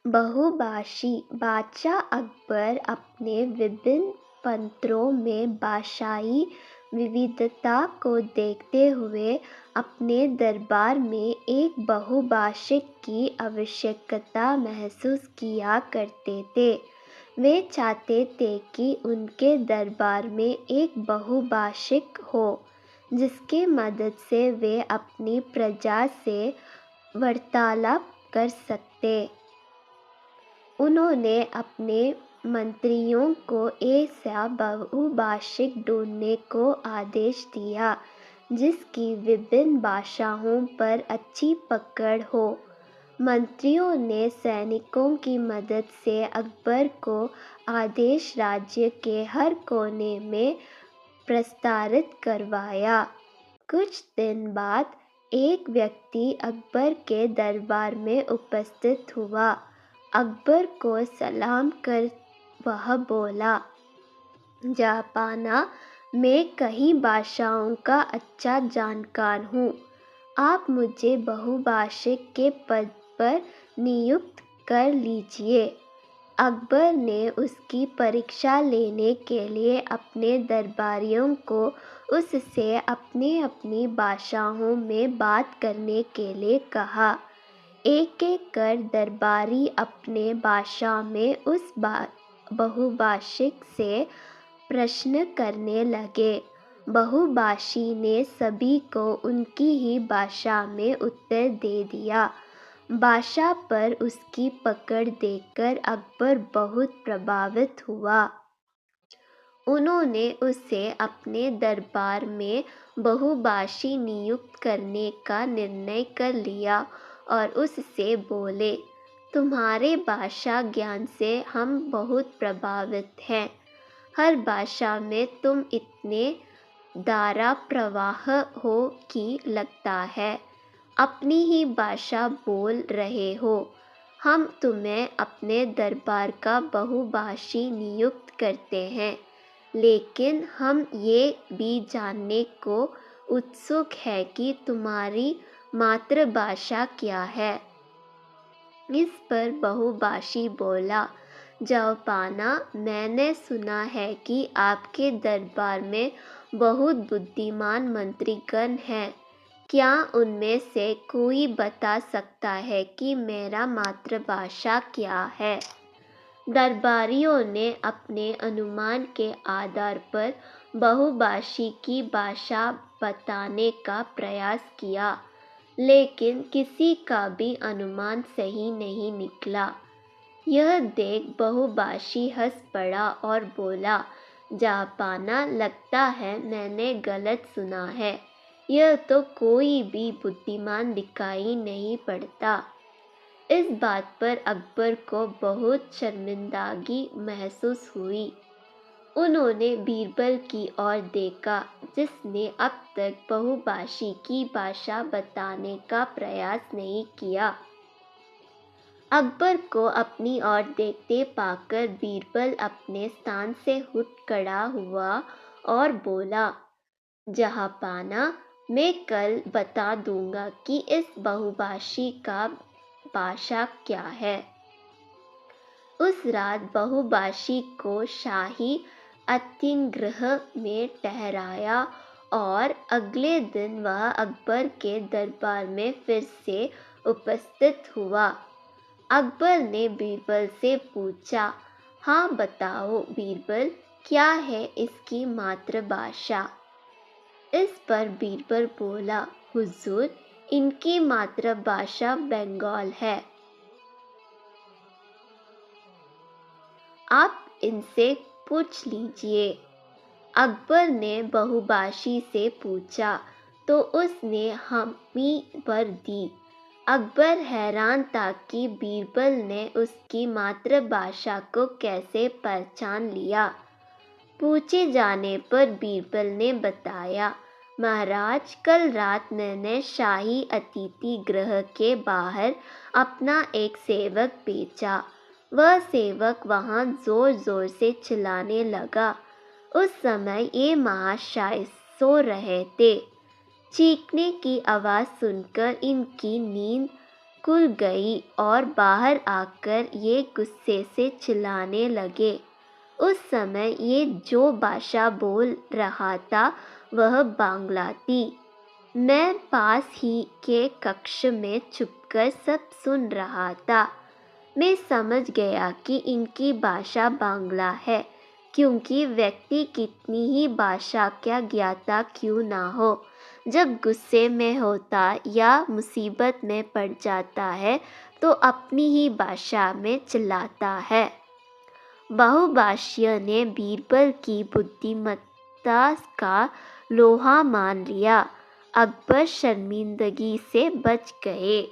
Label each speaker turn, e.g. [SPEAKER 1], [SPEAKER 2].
[SPEAKER 1] बहुभाषी बादशाह अकबर अपने विभिन्न पंथों में भाषाई विविधता को देखते हुए अपने दरबार में एक बहुभाषिक की आवश्यकता महसूस किया करते थे। वे चाहते थे कि उनके दरबार में एक बहुभाषिक हो, जिसकी मदद से वे अपनी प्रजा से वार्तालाप कर सकते। उन्होंने अपने मंत्रियों को ऐसा बहुभाषिक ढूंढने को आदेश दिया जिसकी विभिन्न भाषाओं पर अच्छी पकड़ हो। मंत्रियों ने सैनिकों की मदद से अकबर को आदेश राज्य के हर कोने में प्रसारित करवाया। कुछ दिन बाद एक व्यक्ति अकबर के दरबार में उपस्थित हुआ। अकबर को सलाम कर वह बोला, जहाँपनाह, मैं कई भाषाओं का अच्छा जानकार हूँ। आप मुझे बहुभाषिक के पद पर नियुक्त कर लीजिए। अकबर ने उसकी परीक्षा लेने के लिए अपने दरबारियों को उससे अपनी अपनी भाषाओं में बात करने के लिए कहा। एक एक कर दरबारी अपने भाषा में उस बहुभाषिक से प्रश्न करने लगे। बहुभाषी ने सभी को उनकी ही भाषा में उत्तर दे दिया। भाषा पर उसकी पकड़ देखकर अकबर बहुत प्रभावित हुआ। उन्होंने उसे अपने दरबार में बहुभाषी नियुक्त करने का निर्णय कर लिया और उससे बोले, तुम्हारे भाषा ज्ञान से हम बहुत प्रभावित हैं। हर भाषा में तुम इतने धारा प्रवाह हो कि लगता है अपनी ही भाषा बोल रहे हो। हम तुम्हें अपने दरबार का बहुभाषी नियुक्त करते हैं, लेकिन हम ये भी जानने को उत्सुक है कि तुम्हारी मातृभाषा क्या है। इस पर बहुभाषी बोला, जहाँपनाह, मैंने सुना है कि आपके दरबार में बहुत बुद्धिमान मंत्रीगण हैं। क्या उनमें से कोई बता सकता है कि मेरा मातृभाषा क्या है? दरबारियों ने अपने अनुमान के आधार पर बहुभाषी की भाषा बताने का प्रयास किया, लेकिन किसी का भी अनुमान सही नहीं निकला। यह देख बहुभाषी हंस पड़ा और बोला, जहाँपनाह, लगता है मैंने गलत सुना है। यह तो कोई भी बुद्धिमान दिखाई नहीं पड़ता। इस बात पर अकबर को बहुत शर्मिंदगी महसूस हुई। उन्होंने बीरबल की ओर देखा, जिसने अब तक बहुभाषी की भाषा बताने का प्रयास नहीं किया। अकबर को अपनी ओर देखते पाकर बीरबल अपने स्थान से उठ खड़ा हुआ और बोला, जहाँपनाह, मैं कल बता दूंगा कि इस बहुभाषी का भाषा क्या है। उस रात बहुभाषी को शाही अतिथिगृह में ठहराया और अगले दिन वह अकबर के दरबार में फिर से उपस्थित हुआ। अकबर ने बीरबल से पूछा, हाँ बताओ बीरबल, क्या है इसकी मातृभाषा? इस पर बीरबल बोला, हुजूर, इनकी मातृभाषा बंगाल है। आप इनसे पूछ लीजिए। अकबर ने बहुभाषी से पूछा तो उसने हामी भर दी। अकबर हैरान था कि बीरबल ने उसकी मातृभाषा को कैसे पहचान लिया। पूछे जाने पर बीरबल ने बताया, महाराज, कल रात मैंने शाही अतिथि गृह के बाहर अपना एक सेवक भेजा। वह सेवक वहां जोर जोर से चिल्लाने लगा। उस समय ये महाशय सो रहे थे। चीखने की आवाज़ सुनकर इनकी नींद स्कूल गई और बाहर आकर ये गुस्से से चिल्लाने लगे। उस समय ये जो भाषा बोल रहा था वह बांग्ला थी। मैं पास ही के कक्ष में छुपकर सब सुन रहा था। मैं समझ गया कि इनकी भाषा बांग्ला है, क्योंकि व्यक्ति कितनी ही भाषा का ज्ञाता क्यों ना हो, जब गुस्से में होता या मुसीबत में पड़ जाता है तो अपनी ही भाषा में चिल्लाता है। बहुभाषियों ने बीरबल की बुद्धिमत्ता का लोहा मान लिया। अकबर शर्मिंदगी से बच गए।